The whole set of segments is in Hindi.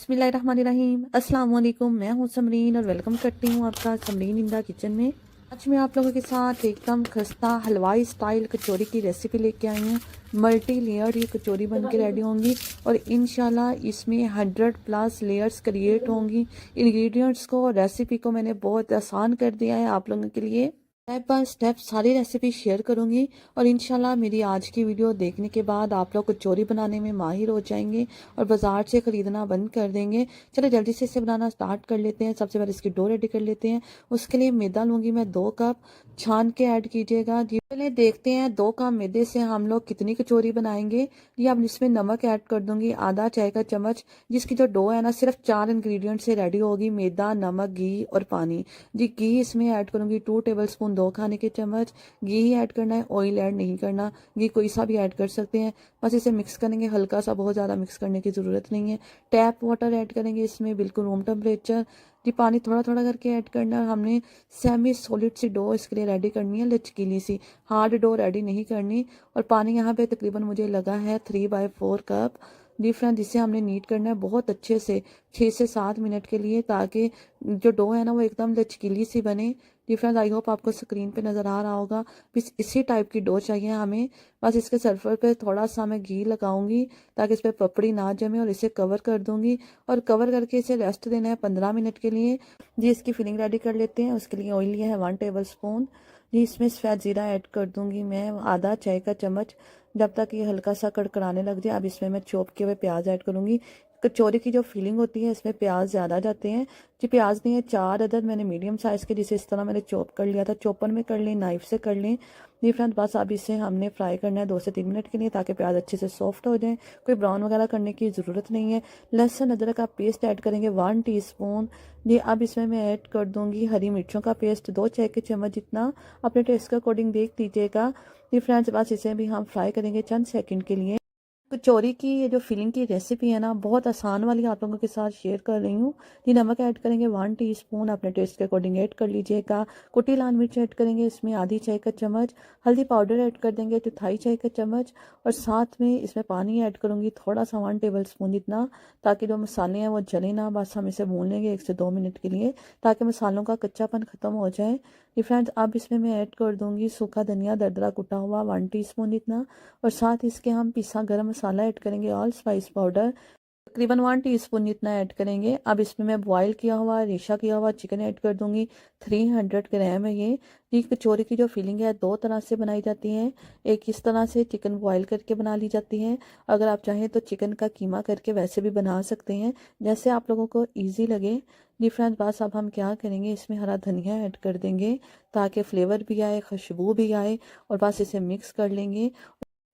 बिस्मिल्लाहिर्रहमानिर्रहीम। अस्सलाम वालेकुम। मैं हूं समरीन और वेलकम करती हूं आपका समरीन इंदा किचन में। आज मैं आप लोगों के साथ एकदम खस्ता हलवाई स्टाइल कचौरी की रेसिपी लेके आई हूं। मल्टी लेयर ये कचौरी बन के रेडी होंगी और इंशाल्लाह इसमें 100+ लेयर्स क्रिएट होंगी। इंग्रेडिएंट्स को और रेसिपी को मैंने बहुत आसान कर दिया है आप लोगों के लिए। स्टेप बाय स्टेप सारी रेसिपी शेयर करूंगी और इंशाल्लाह मेरी आज की वीडियो देखने के बाद आप लोग कचौरी बनाने में माहिर हो जाएंगे और बाजार से ख़रीदना बंद कर देंगे। चलो जल्दी से इसे बनाना स्टार्ट कर लेते हैं। सबसे पहले इसकी डो रेडी कर लेते हैं। उसके लिए मैदा लूँगी मैं 2 कप, छान के ऐड कीजिएगा जी। पहले देखते हैं 2 कप मैदे से हम लोग कितनी कचौरी बनाएंगे। ये अब इसमें नमक ऐड कर दूंगी आधा चाय का चम्मच। जिसकी जो डो है ना सिर्फ 4 इंग्रेडिएंट से रेडी होगी, मैदा, नमक, घी और पानी जी। घी इसमें ऐड करूंगी 2 टेबल स्पून, 2 खाने के चम्मच घी ही ऐड करना है, ऑयल ऐड नहीं करना। घी कोई सा भी ऐड कर सकते हैं। बस इसे मिक्स करेंगे हल्का सा, बहुत ज़्यादा मिक्स करने की ज़रूरत नहीं है। टैप वाटर ऐड करेंगे इसमें बिल्कुल रूम टेम्परेचर जी। पानी थोड़ा थोड़ा करके ऐड करना है। हमने सेमी सॉलिड सी डो इसके लिए रेडी करनी है, लचकीली सी, हार्ड डो रेडी नहीं करनी। और पानी यहाँ पे तकरीबन मुझे लगा है 3/4 कप जी फ्रेंड। जिसे हमने नीट करना है बहुत अच्छे से 6 से 7 मिनट के लिए, ताकि जो डो है ना वो एकदम लचकीली सी बने जी फ्रेंड्स। आई होप आपको स्क्रीन पे नज़र आ रहा होगा। बस इसी टाइप की डो चाहिए हमें। बस इसके सर्फर पे थोड़ा सा मैं घी लगाऊंगी ताकि इस पर पपड़ी ना जमे और इसे कवर कर दूंगी और कवर करके इसे रेस्ट देना है 15 मिनट के लिए जी। इसकी फिलिंग रेडी कर लेते हैं। उसके लिए ऑयल लिया है 1 टेबल स्पून जी। इसमें सफ़ेद ज़ीरा ऐड कर दूंगी मैं आधा चाय का चम्मच, जब तक ये हल्का सा कड़कड़ाने लग जाए। अब इसमें मैं चॉप किए हुए प्याज ऐड करूंगी। कचौरी की जो फीलिंग होती है इसमें प्याज ज़्यादा जाते हैं जी। प्याज नहीं है 4 अदद मैंने मीडियम साइज़ के, जिसे इस तरह मैंने चॉप कर लिया था। चॉपर में कर लें, नाइफ से कर लें जी फ्रेंड्स। बस अब इसे हमने फ्राई करना है 2 से 3 मिनट के लिए, ताकि प्याज अच्छे से सॉफ्ट हो जाए। कोई ब्राउन वगैरह करने की ज़रूरत नहीं है। लहसुन अदरक का पेस्ट ऐड करेंगे 1 टीस्पून जी। अब इसमें मैं ऐड कर दूंगी हरी मिर्चों का पेस्ट 2 चाय के चम्मच जितना, अपने टेस्ट के अकॉर्डिंग देख लीजिएगा जी फ्रेंड्स। बस इसे भी हम फ्राई करेंगे चंद सेकंड के लिए। कचौरी की ये जो फिलिंग की रेसिपी है ना बहुत आसान वाली आप लोगों के साथ शेयर कर रही हूँ जी। नमक ऐड करेंगे 1 टीस्पून, अपने टेस्ट के अकॉर्डिंग ऐड कर लीजिएगा। कुटी लाल मिर्च ऐड करेंगे इसमें आधी चाय का चम्मच। हल्दी पाउडर ऐड कर देंगे 1/4 चाय का चम्मच और साथ में इसमें पानी ऐड करूँगी थोड़ा सा 1 टेबल स्पून जितना, ताकि जो मसाले हैं वो जले ना। बस हम इसे भून लेंगे 1 से 2 मिनट के लिए, ताकि मसालों का कच्चापन ख़त्म हो जाए जी फ्रेंड्स। अब इसमें मैं ऐड कर दूँगी सूखा धनिया दरदरा कुटा हुआ 1 टीस्पून जितना, और साथ इसके हम पिसा गरम मसाला ऐड करेंगे, ऑल स्पाइस पाउडर तकरीबन 1 टीस्पून जितना ऐड करेंगे। अब इसमें मैं बॉईल किया हुआ रेशा किया हुआ चिकन ऐड कर दूंगी। 300 ग्राम है ये कचौरी की जो फिलिंग है 2 तरह से बनाई जाती है। एक इस तरह से चिकन बॉईल करके बना ली जाती है, अगर आप चाहें तो चिकन का कीमा करके वैसे भी बना सकते हैं, जैसे आप लोगों को ईजी लगे जी फ्रेंड्स। बस अब हम क्या करेंगे इसमें हरा धनिया ऐड कर देंगे ताकि फ्लेवर भी आए, खुशबू भी आए, और बस इसे मिक्स कर लेंगे।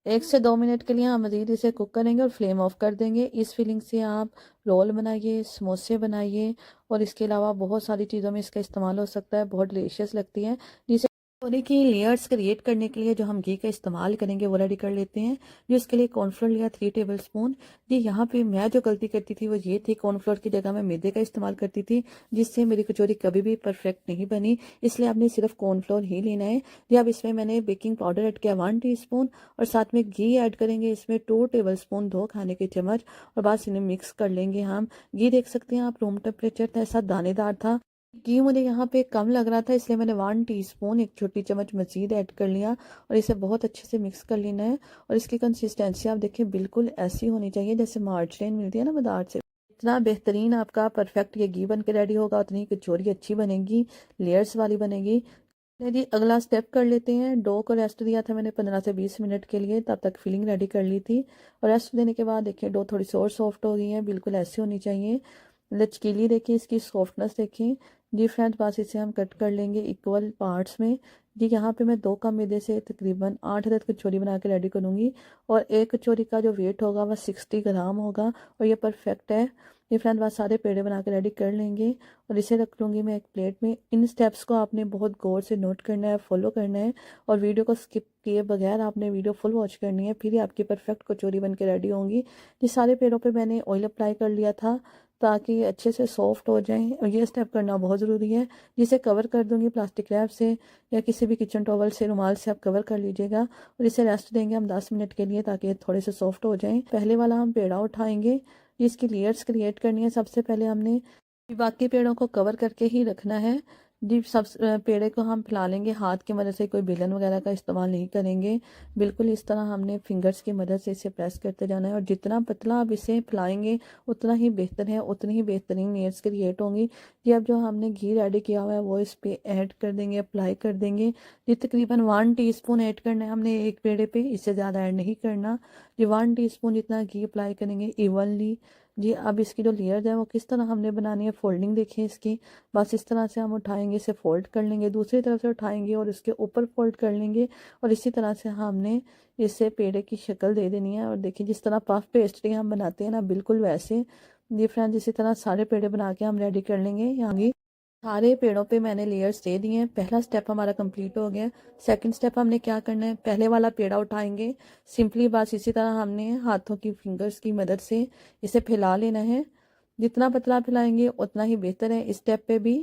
1 से 2 मिनट के लिए हम मज़ीद इसे कुक करेंगे और फ्लेम ऑफ कर देंगे। इस फीलिंग से आप रोल बनाइए, समोसे बनाइए, और इसके अलावा बहुत सारी चीज़ों में इसका इस्तेमाल हो सकता है, बहुत डिलीशियस लगती है। जिसे कचौरी की लेयर्स क्रिएट करने के लिए जो हम घी का इस्तेमाल करेंगे वो रेडी कर लेते हैं। जो इसके लिए कॉर्नफ्लोर लिया 3 टेबल स्पून जी। यहाँ पे मैं जो गलती करती थी वो ये थी, कॉर्नफ्लोर की जगह मैं मैदे का इस्तेमाल करती थी, जिससे मेरी कचौरी कभी भी परफेक्ट नहीं बनी। इसलिए आपने सिर्फ कॉर्नफ्लोर ही लेना है जी। अब इसमें मैंने बेकिंग पाउडर ऐड किया 1 टीस्पून, और साथ में घी ऐड करेंगे इसमें 2 टेबल स्पून, 2 खाने के चम्मच, और बस इन्हें मिक्स कर लेंगे हम। घी देख सकते हैं आप रूम टेम्परेचर था, ऐसा दानेदार था। घी मुझे यहाँ पे कम लग रहा था, इसलिए मैंने 1 टीस्पून, 1 छोटी चम्मच मजीद ऐड कर लिया, और इसे बहुत अच्छे से मिक्स कर लेना है। और इसकी कंसिस्टेंसी आप देखिए बिल्कुल ऐसी होनी चाहिए जैसे मार्जरीन मिलती है ना बाजार से। इतना बेहतरीन आपका परफेक्ट ये घी बन के रेडी होगा, उतनी कचौरी अच्छी बनेगी, लेयर्स वाली बनेगी। जी अगला स्टेप कर लेते हैं। डो को रेस्ट दिया था मैंने 15 से 20 मिनट के लिए, तब तक फिलिंग रेडी कर ली थी। और रेस्ट देने के बाद देखिए डो थोड़ी सी और सॉफ्ट हो गई है, बिल्कुल ऐसी होनी चाहिए, लचकीली। देखिए इसकी सॉफ्टनेस देखिए जी फ्रेंड्स। बस इसे हम कट कर लेंगे इक्वल पार्ट्स में जी। यहाँ पे मैं 2 कप मैदे से तकरीबन 8 अदद कचौरी बना के रेडी करूँगी, और एक कचौरी का जो वेट होगा वह 60 ग्राम होगा, और ये परफेक्ट है ये फ्रेंड। बस सारे पेड़े बना के रेडी कर लेंगे, और इसे रख लूँगी मैं एक प्लेट में। इन स्टेप्स को आपने बहुत गौर से नोट करना है, फॉलो करना है, और वीडियो को स्किप किए बगैर आपने वीडियो फुल वॉच करनी है, फिर ही आपकी परफेक्ट कचौरी बन के रेडी होंगी। ये सारे पेड़ों पे मैंने ऑयल अप्लाई कर लिया था ताकि अच्छे से सॉफ्ट हो जाएं, और ये स्टेप करना बहुत ज़रूरी है। जिसे कवर कर दूंगी प्लास्टिक रैप से या किसी भी किचन टॉवल से, रुमाल से आप कवर कर लीजिएगा, और इसे रेस्ट देंगे हम 10 मिनट के लिए ताकि ये थोड़े से सॉफ्ट हो जाएं। पहले वाला हम पेड़ा उठाएंगे इसकी लेयर्स क्रिएट करनी है। सबसे पहले हमने बाकी पेड़ों को कवर करके ही रखना है जी। सब पेड़े को हम फैला लेंगे, हाथ की मदद से, कोई बेलन वगैरह का इस्तेमाल नहीं करेंगे। बिल्कुल इस तरह हमने फिंगर्स की मदद से इसे प्रेस करते जाना है और जितना पतला आप इसे फैलाएंगे उतना ही बेहतर है, उतनी ही बेहतरीन लेयर्स क्रिएट होंगी। ये अब जो हमने घी रेडी किया हुआ है वो इस पे ऐड कर देंगे, अप्लाई कर देंगे। ये तकरीबन 1 टीस्पून ऐड करना है हमने एक पेड़े पे, इससे ज़्यादा ऐड नहीं करना। ये 1 टीस्पून जितना घी अप्लाई करेंगे इवनली जी। अब इसकी जो लेयर्स है वो किस तरह हमने बनानी है, फोल्डिंग देखिए इसकी। बस इस तरह से हम उठाएंगे, इसे फोल्ड कर लेंगे, दूसरी तरफ से उठाएंगे और इसके ऊपर फोल्ड कर लेंगे और इसी तरह से हमने इसे पेड़े की शक्ल दे देनी है। और देखिए जिस तरह पफ पेस्ट्री हम बनाते हैं ना, बिल्कुल वैसे ये फ्रेंड्स इसी तरह सारे पेड़े बना के हम रेडी कर लेंगे। यहाँ सारे पेड़ों पे मैंने लेयर्स दे दिए हैं। पहला स्टेप हमारा कंप्लीट हो गया। सेकंड स्टेप हमने क्या करना है, पहले वाला पेड़ा उठाएंगे, सिंपली बस इसी तरह हमने हाथों की फिंगर्स की मदद से इसे फैला लेना है। जितना पतला फैलाएंगे उतना ही बेहतर है। इस स्टेप पे भी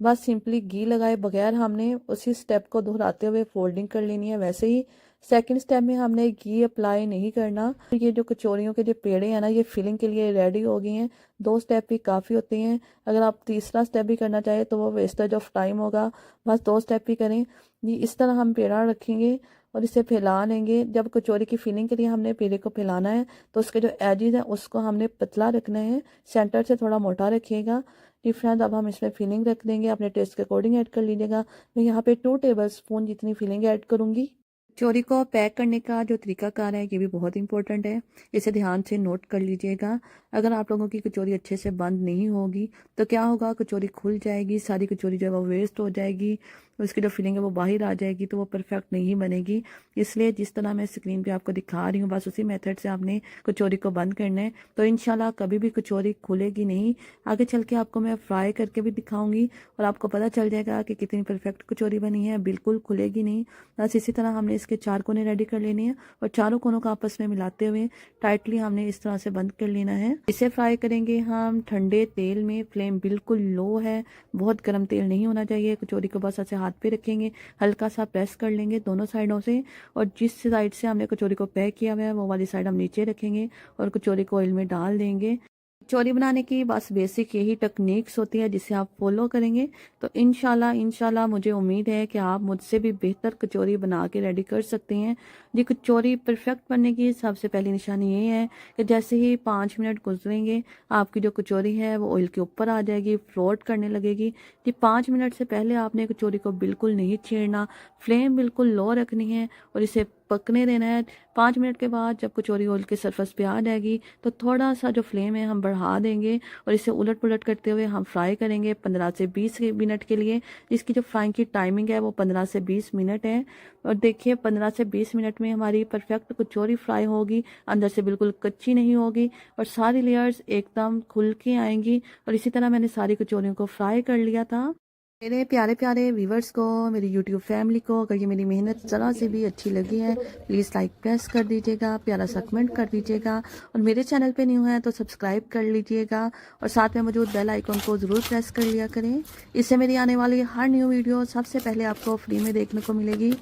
बस सिंपली घी लगाए बगैर हमने उसी स्टेप को दोहराते हुए फोल्डिंग कर लेनी है। वैसे ही सेकंड स्टेप में हमने घी अप्लाई नहीं करना। ये जो कचौरियों के जो पेड़े हैं ना, ये फिलिंग के लिए रेडी हो गए हैं। 2 स्टेप भी काफ़ी होते हैं। अगर आप तीसरा स्टेप भी करना चाहें तो वो वेस्टेज ऑफ टाइम होगा। बस 2 स्टेप भी करें। ये इस तरह हम पेड़ा रखेंगे और इसे फैला लेंगे। जब कचौरी की फिलिंग के लिए हमने पेड़े को फैलाना है तो उसके जो एजेस हैं उसको हमने पतला रखना है, सेंटर से थोड़ा मोटा रखिएगा। फ्रेंड्स अब हम इसमें फिलिंग रख देंगे, अपने टेस्ट के अकॉर्डिंग ऐड कर लीजिएगा। मैं यहाँ पे 2 टेबलस्पून जितनी फिलिंग ऐड करूँगी। कचौरी को पैक करने का जो तरीकाकार है ये भी बहुत इंपॉर्टेंट है, इसे ध्यान से नोट कर लीजिएगा। अगर आप लोगों की कचौरी अच्छे से बंद नहीं होगी तो क्या होगा, कचौरी खुल जाएगी, सारी कचौरी जो है वो वेस्ट हो जाएगी, उसकी जो फिलिंग है वो बाहर आ जाएगी, तो वो परफेक्ट नहीं बनेगी। इसलिए जिस तरह मैं स्क्रीन पे आपको दिखा रही हूँ बस उसी मेथड से आपने कचौरी को बंद करना है, तो इंशाल्लाह कभी भी कचौरी खुलेगी नहीं। आगे चल के आपको मैं फ्राई करके भी दिखाऊंगी और आपको पता चल जाएगा कि कितनी परफेक्ट कचौरी बनी है, बिल्कुल खुलेगी नहीं। बस इसी तरह हमने इसके 4 कोने रेडी कर लेने हैं और चारों कोनों को आपस में मिलाते हुए टाइटली हमने इस तरह से बंद कर लेना है। इसे फ्राई करेंगे हम ठंडे तेल में, फ्लेम बिल्कुल लो है, बहुत गर्म तेल नहीं होना चाहिए। कचौरी को बस ऐसे हाथ पे रखेंगे, हल्का सा प्रेस कर लेंगे दोनों साइडों से और जिस साइड से हमने कचौरी को पैक किया हुआ है वो वाली साइड हम नीचे रखेंगे और कचौरी को ऑयल में डाल देंगे। कचौरी बनाने की बस बेसिक यही टेक्निक्स होती है जिसे आप फॉलो करेंगे तो इंशाल्लाह मुझे उम्मीद है कि आप मुझसे भी बेहतर कचौरी बना के रेडी कर सकते हैं। ये कचौरी परफेक्ट बनने की सबसे पहली निशानी ये है कि जैसे ही 5 मिनट गुजरेंगे आपकी जो कचौरी है वो ऑयल के ऊपर आ जाएगी, फ्लोट करने लगेगी। ये 5 मिनट से पहले आपने कचौरी को बिल्कुल नहीं छेड़ना, फ्लेम बिल्कुल लो रखनी है और इसे पकने देना है। 5 मिनट के बाद जब कचौरी ऑयल के सरफेस पे आ जाएगी तो थोड़ा सा जो फ्लेम है हम बढ़ा देंगे और इसे उलट पुलट करते हुए हम फ्राई करेंगे 15 से 20 मिनट के लिए। इसकी जो फ्राइंग की टाइमिंग है वो 15 से 20 मिनट है और देखिए 15 से 20 मिनट में हमारी परफेक्ट कचौरी फ्राई होगी, अंदर से बिल्कुल कच्ची नहीं होगी और सारी लेयर्स एकदम खुल के आएंगी। और इसी तरह मैंने सारी कचौरियों को फ्राई कर लिया था। मेरे प्यारे प्यारे व्यूवर्स को, मेरी यूट्यूब फैमिली को अगर ये मेरी मेहनत ज़रा से भी अच्छी लगी है प्लीज़ लाइक प्रेस कर दीजिएगा, प्यारा सा कमेंट कर दीजिएगा और मेरे चैनल पे न्यू है तो सब्सक्राइब कर लीजिएगा और साथ में मौजूद बेल आइकन को ज़रूर प्रेस कर लिया करें। इससे मेरी आने वाली हर न्यू वीडियो सबसे पहले आपको फ्री में देखने को मिलेगी।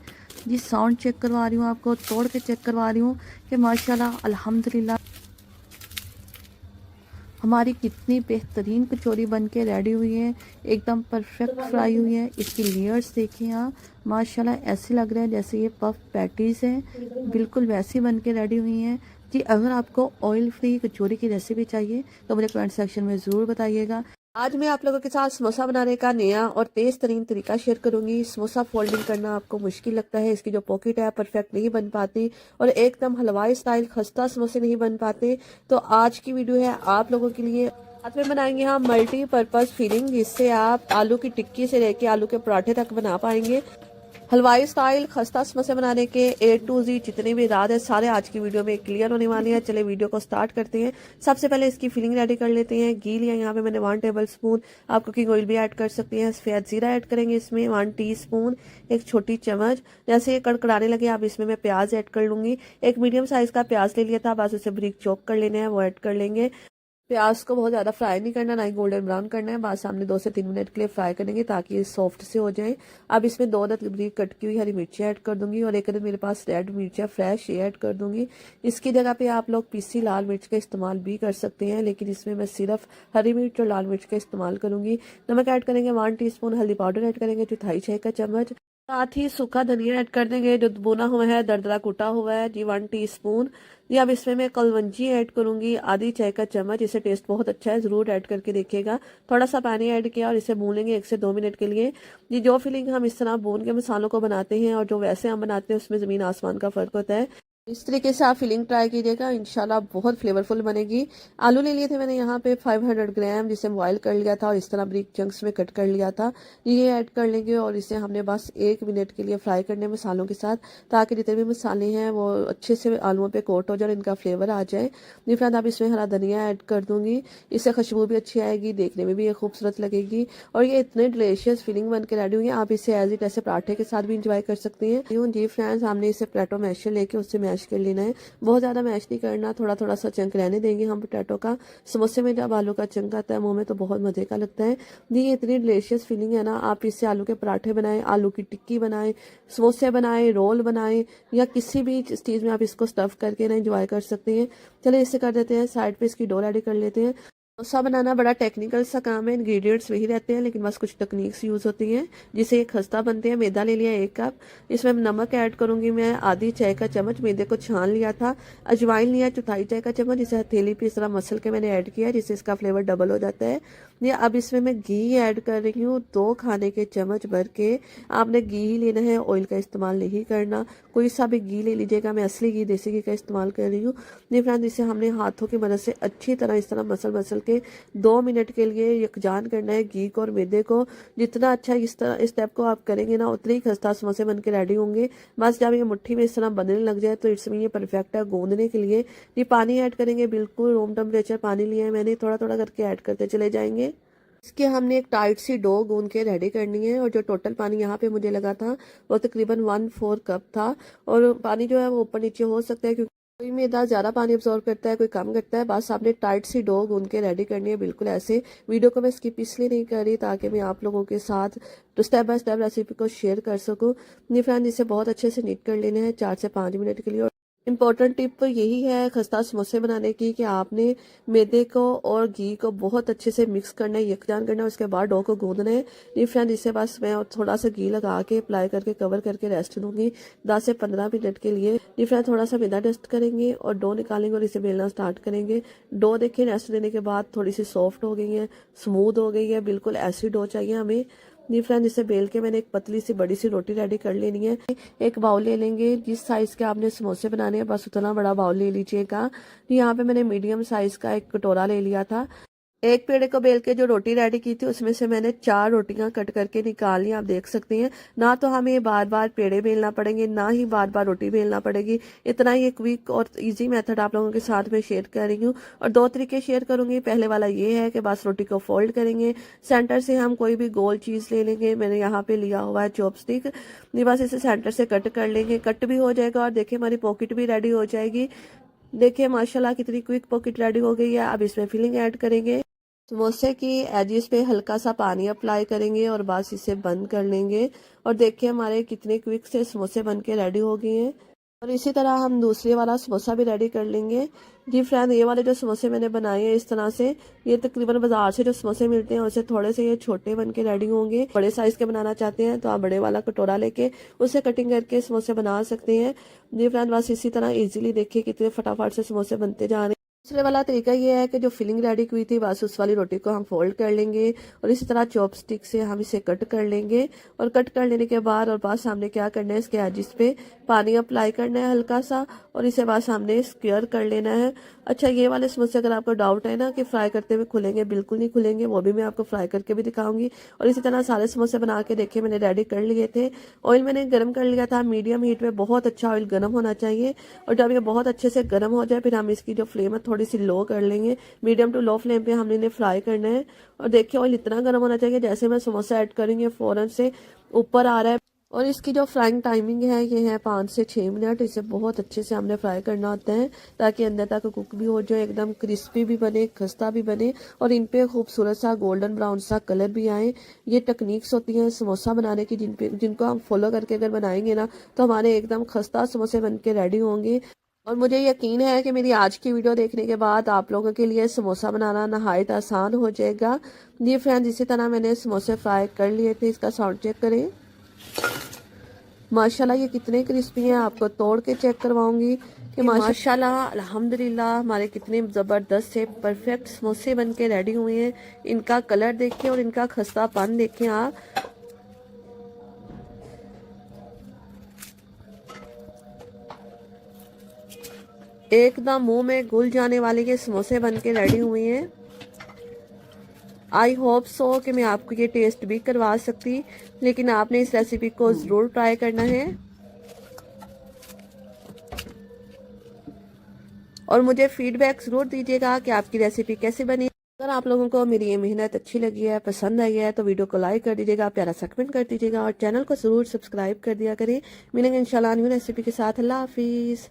जी साउंड चेक करवा रही हूँ, आपको तोड़ के चेक करवा रही हूँ कि माशाल्लाह अल्हम्दुलिल्लाह हमारी कितनी बेहतरीन कचौरी बन के रेडी हुई है, एकदम परफेक्ट फ्राई हुई है। इसकी लेयर्स देखिए आप, माशाल्लाह ऐसे लग रहा है जैसे ये पफ पैटीज़ हैं, बिल्कुल वैसी बन के रेडी हुई हैं। जी अगर आपको ऑयल फ्री कचौरी की रेसिपी चाहिए तो मुझे कमेंट सेक्शन में ज़रूर बताइएगा। आज मैं आप लोगों के साथ समोसा बनाने का नया और तेज़ तरीन तरीका शेयर करूंगी। समोसा फोल्डिंग करना आपको मुश्किल लगता है, इसकी जो पॉकेट है परफेक्ट नहीं बन पाती और एकदम हलवाई स्टाइल खस्ता समोसे नहीं बन पाते, तो आज की वीडियो है आप लोगों के लिए। साथ में बनाएंगे हम मल्टीपर्पज़ फिलिंग, जिससे आप आलू की टिक्की से लेके आलू के पराठे तक बना पाएंगे। हलवाई स्टाइल खस्ता समोसे बनाने के A to Z जितने भी राज है सारे आज की वीडियो में क्लियर होने वाले हैं। चले वीडियो को स्टार्ट करते हैं। सबसे पहले इसकी फिलिंग रेडी कर लेते हैं। घी लिया यहाँ पे मैंने 1 टेबलस्पून, आप कुकिंग ऑयल भी ऐड कर सकते हैं। सफ़ेद जीरा ऐड करेंगे इसमें 1 टीस्पून, एक छोटी चम्मच। जैसे ये कड़कड़ाने लगे अब इसमें मैं प्याज ऐड कर लूँगी। एक मीडियम साइज़ का प्याज ले लिया था, बस उसे बारीक चॉप कर लेना है, वो ऐड कर लेंगे। प्याज को बहुत ज़्यादा फ्राई नहीं करना, ना ही गोल्डन ब्राउन करना है। बस सामने 2 से 3 मिनट के लिए फ्राई करेंगे ताकि ये सॉफ्ट से हो जाए। अब इसमें 2 अदद बारीक कट की हुई हरी मिर्ची ऐड कर दूंगी और 1 अदद मेरे पास रेड मिर्चा फ्रेश ये ऐड कर दूंगी। इसकी जगह पे आप लोग पीसी लाल मिर्च का इस्तेमाल भी कर सकते हैं, लेकिन इसमें मैं सिर्फ हरी मिर्च और लाल मिर्च का इस्तेमाल करूंगी। नमक ऐड करेंगे 1 टीस्पून, हल्दी पाउडर ऐड करेंगे 1/4 चाय का चम्मच, साथ ही सूखा धनिया ऐड कर देंगे जो भुना हुआ है, दरदरा कूटा हुआ है जी 1 टीस्पून। जी अब इसमें मैं कलवंजी ऐड करूंगी आधी चाय का चम्मच। इससे टेस्ट बहुत अच्छा है, जरूर ऐड करके देखिएगा। थोड़ा सा पानी ऐड किया और इसे भूनेंगे 1 से 2 मिनट के लिए। जी जो फीलिंग हम इस तरह भून के मसालों को बनाते हैं और जो वैसे हम बनाते हैं उसमें ज़मीन आसमान का फ़र्क होता है। इस तरीके से आप फिलिंग ट्राई कीजिएगा, इंशाल्लाह बहुत फ्लेवरफुल बनेगी। आलू ले लिए थे मैंने यहाँ पे 500 ग्राम, जिसे बॉयल कर लिया था और इस तरह ब्रिक चंक्स में कट कर लिया था। ये ऐड कर लेंगे और इसे हमने बस 1 मिनट के लिए फ्राई करने मसालों के साथ, ताकि जितने भी मसाले हैं वो अच्छे से आलूओं पे कोट हो जाए और इनका फ्लेवर आ जाए। फ्रेंड अब इसमें हरा धनिया ऐड कर दूंगी, इससे खुशबू भी अच्छी आएगी, देखने में भी ये खूबसूरत लगेगी और ये इतने डिलीशियस फीलिंग बन के रेडी हुई है। आप इसे एज इट ऐसे पराठे के साथ भी इंजॉय कर सकते हैं। जी फ्रेंड्स, हमने इसे पोटैटो मैशर लेके उससे मैश कर लेना है, बहुत ज़्यादा मैश नहीं करना, थोड़ा थोड़ा सा चंक रहने देंगे हम पोटैटो का। समोसे में जब आलू का चंक आता है मुंह में तो बहुत मज़े का लगता है। ये इतनी डिलीशियस फीलिंग है ना, आप इससे आलू के पराठे बनाएं, आलू की टिक्की बनाएं, समोसे बनाएं, रोल बनाएं या किसी भी चीज़ में आप इसको स्टफ़ करके ना इंजॉय कर सकते हैं। चलिए इसे कर देते हैं साइड पे, इसकी डो रेडी कर लेते हैं। डोसा बनाना बड़ा टेक्निकल सा काम है, इंग्रेडिएंट्स वही रहते हैं लेकिन बस कुछ टेक्निक्स यूज़ होती हैं जिससे ये खस्ता बनते हैं। मैदा ले लिया 1 कप, इसमें नमक ऐड करूंगी मैं आधी चाय का चम्मच, मैदे को छान लिया था। अजवाइन लिया 1/4 चाय का चम्मच, जिसे हथेली पे इस तरह मसल के मैंने ऐड किया जिससे इसका फ्लेवर डबल हो जाता है। ये अब इसमें मैं घी ऐड कर रही हूँ 2 खाने के चम्मच भर के। आपने घी ही लेना है, ऑयल का इस्तेमाल नहीं करना, कोई सा भी घी ले लीजिएगा। मैं असली घी, देसी घी का इस्तेमाल कर रही हूँ। ये फ्रेंड इसे हमने हाथों की मदद से अच्छी तरह इस तरह मसल मसल के 2 मिनट के लिए यकजान करना है घी को और मैदे को। जितना अच्छा इस तरह इस स्टेप को आप करेंगे ना, उतने ही खस्ता समोसे बन के रेडी होंगे। बस जब ये मुट्ठी में इस तरह बनने लग जाए तो इट्स मीन ये परफेक्ट है गूंदने के लिए। ये पानी ऐड करेंगे, बिल्कुल रूम टेम्परेचर पानी लिया है मैंने, थोड़ा थोड़ा करके ऐड करते चले जाएंगे। इसके हमने एक टाइट सी डो गूंद के रेडी करनी है और जो टोटल पानी यहाँ पे मुझे लगा था वो तकरीबन 1/4 कप था। और पानी जो है वो ऊपर नीचे हो सकता है क्योंकि कोई मैदा ज़्यादा पानी अब्जॉर्व करता है, कोई कम करता है। बस आपने टाइट सी डो गूंद के रेडी करनी है, बिल्कुल ऐसे। वीडियो को मैं स्किप इसलिए नहीं कर रही ताकि मैं आप लोगों के साथ तो स्टेप बाय स्टेप रेसिपी को शेयर कर सकूँ। नहीं फ्रेंड, इसे बहुत अच्छे से नीट कर लेना है 4 से 5 मिनट के लिए। इम्पॉर्टेंट टिप यही है खस्ता समोसे बनाने की कि आपने मैदे को और घी को बहुत अच्छे से मिक्स करना है, यकजान करना है, उसके बाद डो को गूंदना है। नहीं फ्रेंड, इसे बस मैं और थोड़ा सा घी लगा के अप्लाई करके कवर करके रेस्ट दूंगी 10 से 15 मिनट के लिए। नहीं फ्रेंड, थोड़ा सा मैदा डस्ट करेंगे और डो निकालेंगे और इसे बेलना स्टार्ट करेंगे। डो देखिए रेस्ट देने के बाद थोड़ी सी सॉफ्ट हो गई है, स्मूथ हो गई है, बिल्कुल ऐसी डो चाहिए हमें। जी फ्रेंड, इसे बेल के मैंने एक पतली सी बड़ी सी रोटी रेडी कर लेनी है। एक बाउल ले लेंगे, जिस साइज के आपने समोसे बनाने हैं बस उतना बड़ा बाउल ले लीजिएगा। यहाँ पे मैंने मीडियम साइज का एक कटोरा ले लिया था। एक पेड़े को बेल के जो रोटी रेडी की थी उसमें से मैंने 4 रोटियां कट करके निकाल ली, आप देख सकते हैं। ना तो हमें बार बार पेड़े बेलना पड़ेंगे, ना ही बार बार रोटी बेलना पड़ेगी। इतना ही एक क्विक और इजी मेथड आप लोगों के साथ में शेयर कर रही हूँ और 2 तरीके शेयर करूंगी। पहले वाला ये है कि बस रोटी को फोल्ड करेंगे, सेंटर से हम कोई भी गोल चीज ले लेंगे। मैंने यहाँ पे लिया हुआ है चॉपस्टिक, बस इसे सेंटर से कट कर लेंगे, कट भी हो जाएगा और देखिए हमारी पॉकेट भी रेडी हो जाएगी। देखिए माशाल्लाह कितनी क्विक पॉकेट रेडी हो गई है। अब इसमें फिलिंग ऐड करेंगे, समोसे की एजिस पे हल्का सा पानी अप्लाई करेंगे और बस इसे बंद कर लेंगे। और देखिए हमारे कितने क्विक से समोसे बन के रेडी हो गए हैं। और इसी तरह हम दूसरे वाला समोसा भी रेडी कर लेंगे। जी फ्रेंड, ये वाले जो समोसे मैंने बनाए हैं इस तरह से, ये तकरीबन बाजार से जो समोसे मिलते हैं उससे थोड़े से ये छोटे बन के रेडी होंगे। बड़े साइज के बनाना चाहते हैं तो आप बड़े वाला कटोरा लेके उसे कटिंग करके समोसे बना सकते हैं। जी फ्रेंड, बस इसी तरह इजीली देखिए कितने फटाफट से समोसे बनते जा रहे हैं। दूसरे वाला तरीका ये है कि जो फिलिंग रेडी हुई थी बस उस वाली रोटी को हम फोल्ड कर लेंगे और इसी तरह चॉपस्टिक से हम इसे कट कर लेंगे। और कट कर लेने के बाद और बस हमने क्या करना है, इसके एजिस पे पानी अप्लाई करना है हल्का सा और इसे बस हमने स्क्वायर कर लेना है। अच्छा, ये वाले समोसे अगर आपको डाउट है ना कि फ्राई करते हुए खुलेंगे, बिल्कुल नहीं खुलेंगे, वो भी मैं आपको फ्राई करके भी दिखाऊंगी। और इसी तरह सारे समोसे बना के देखिए मैंने रेडी कर लिए थे। ऑयल मैंने गर्म कर लिया था मीडियम हीट में, बहुत अच्छा ऑयल गर्म होना चाहिए। और जब ये बहुत अच्छे से गर्म हो जाए फिर हम इसकी जो फ्लेम है थोड़ी सी लो कर लेंगे, मीडियम टू लो फ्लेम पे हमने इन्हें फ्राई करना है। और देखिए ऑयल इतना गर्म होना चाहिए जैसे मैं समोसा ऐड करेंगे फौरन से ऊपर आ रहा है और इसकी जो फ्राइंग टाइमिंग है ये है 5 से 6 मिनट। इसे बहुत अच्छे से हमने फ्राई करना होता है ताकि अंदर तक कुक भी हो जाए, एकदम क्रिस्पी भी बने, खस्ता भी बने और इन पे खूबसूरत सा गोल्डन ब्राउन सा कलर भी आए। ये टेक्निक्स होती हैं समोसा बनाने की जिनको हम फॉलो करके अगर बनाएंगे ना तो हमारे एकदम खस्ता समोसे बन के रेडी होंगे। और मुझे यकीन है कि मेरी आज की वीडियो देखने के बाद आप लोगों के लिए समोसा बनाना नहायत आसान हो जाएगा। ये फ्रेंड्स, इसी तरह मैंने समोसे फ्राई कर लिए थे। इसका साउंड चेक करें, माशाल्लाह ये कितने क्रिस्पी हैं। आपको तोड़ के चेक करवाऊंगी कि माशाल्लाह अल्हम्दुलिल्लाह हमारे कितने ज़बरदस्त से परफेक्ट समोसे बन के रेडी हुए हैं। इनका कलर देखें और इनका खस्तापन देखें आप। एकदम मुंह में घुल जाने वाले ये समोसे बन के रेडी हुए हैं। आई होप सो कि मैं आपको ये टेस्ट भी करवा सकती, लेकिन आपने इस रेसिपी को ज़रूर ट्राई करना है और मुझे फीडबैक ज़रूर दीजिएगा कि आपकी रेसिपी कैसी बनी। अगर आप लोगों को मेरी ये मेहनत अच्छी लगी है, पसंद आई है, तो वीडियो को लाइक कर दीजिएगा, प्यारा सा कमेंट कर दीजिएगा और चैनल को ज़रूर सब्सक्राइब कर दिया करें। मिलेंगे इंशाल्लाह न्यू रेसिपी के साथ। अल्लाह हाफिज़।